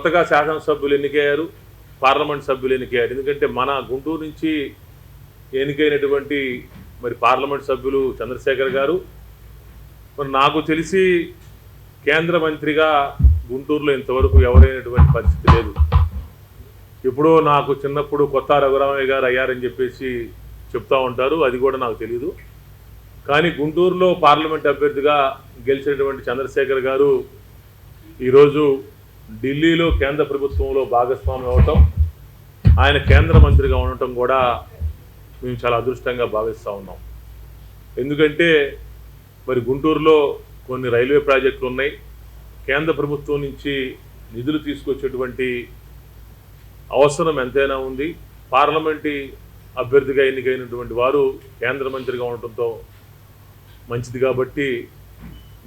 కొత్తగా శాసనసభ్యులు ఎన్నికయ్యారు, పార్లమెంట్ సభ్యులు ఎన్నికయ్యారు. ఎందుకంటే మన గుంటూరు నుంచి ఎన్నికైనటువంటి మరి పార్లమెంట్ సభ్యులు చంద్రశేఖర్ గారు మరి నాకు తెలిసి కేంద్ర మంత్రిగా గుంటూరులో ఇంతవరకు ఎవరైనటువంటి పరిస్థితి లేదు. ఎప్పుడో నాకు చిన్నప్పుడు కొత్త రఘురామయ్య గారు అయ్యారని చెప్పేసి చెప్తూ ఉంటారు, అది కూడా నాకు తెలీదు. కానీ గుంటూరులో పార్లమెంట్ అభ్యర్థిగా గెలిచినటువంటి చంద్రశేఖర్ గారు ఈరోజు ఢిల్లీలో కేంద్ర ప్రభుత్వంలో భాగస్వామి అవటం, ఆయన కేంద్ర మంత్రిగా ఉండటం కూడా మేము చాలా అదృష్టంగా భావిస్తూ ఉన్నాం. ఎందుకంటే మరి గుంటూరులో కొన్ని రైల్వే ప్రాజెక్టులు ఉన్నాయి, కేంద్ర ప్రభుత్వం నుంచి నిధులు తీసుకొచ్చేటువంటి అవసరం ఎంతైనా ఉంది. పార్లమెంటు అభ్యర్థిగా ఎన్నికైనటువంటి వారు కేంద్ర మంత్రిగా ఉండటంతో మంచిది కాబట్టి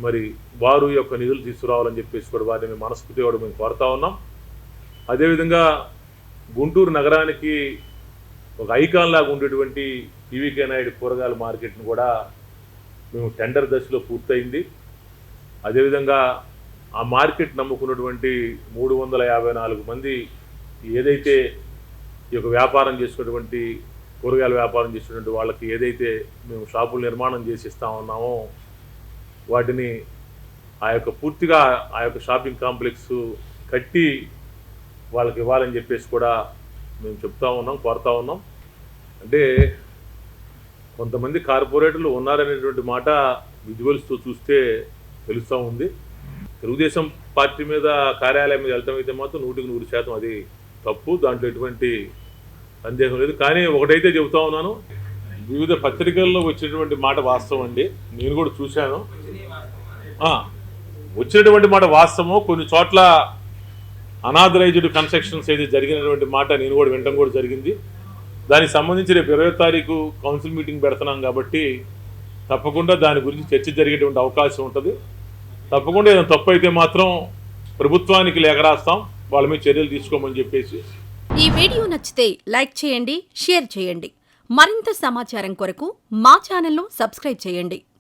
మరి వారు యొక్క నిధులు తీసుకురావాలని చెప్పేసి కూడా వారిని మనస్ఫూర్తిగా కూడా మేము కోరుతా ఉన్నాం. అదేవిధంగా గుంటూరు నగరానికి ఒక ఐకాన్ లాగా ఉండేటువంటి టీవీకే నాయుడు కూరగాయల మార్కెట్ను కూడా మేము టెండర్ దశలో పూర్తయింది. అదేవిధంగా ఆ మార్కెట్ నమ్ముకున్నటువంటి 354 మంది ఏదైతే ఈ యొక్క వ్యాపారం చేసుకున్నటువంటి కూరగాయల వ్యాపారం చేసినటువంటి వాళ్ళకి ఏదైతే మేము షాపులు నిర్మాణం చేసి ఇస్తా ఉన్నామో వాటిని ఆ యొక్క పూర్తిగా ఆ యొక్క షాపింగ్ కాంప్లెక్స్ కట్టి వాళ్ళకి ఇవ్వాలని చెప్పేసి కూడా మేము చెప్తా ఉన్నాం, కోరుతా ఉన్నాం. అంటే కొంతమంది కార్పొరేటర్లు ఉన్నారనేటువంటి మాట విజువల్స్తో చూస్తే తెలుస్తూ ఉంది. తెలుగుదేశం పార్టీ మీద కార్యాలయం మీద వెళ్తాం అయితే మాత్రం 100% అది తప్పు, దాంట్లో ఎటువంటి సందేహం లేదు. కానీ ఒకటైతే చెబుతా ఉన్నాను, వివిధ పత్రికల్లో వచ్చినటువంటి మాట వాస్తవం అండి, నేను కూడా చూశాను. వచ్చినటువంటి మాట వాస్తవం. కొన్ని చోట్ల అనాథరైజ్డ్ కన్స్ట్రక్షన్స్ అయితే జరిగినటువంటి మాట నేను కూడా వినడం కూడా జరిగింది. దానికి సంబంధించి రేపు 20వ తారీఖు కౌన్సిల్ మీటింగ్ పెడుతున్నాం కాబట్టి తప్పకుండా దాని గురించి చర్చ జరిగేటువంటి అవకాశం ఉంటుంది. తప్పకుండా ఏదైనా తప్పు అయితే మాత్రం ప్రభుత్వానికి లేఖ రాస్తాం, వాళ్ళ మీద చర్యలు తీసుకోమని చెప్పేసి. ఈ వీడియో నచ్చితే లైక్ చేయండి, షేర్ చేయండి. మరింత సమాచారం కొరకు మా ఛానల్ను సబ్స్క్రైబ్ చేయండి.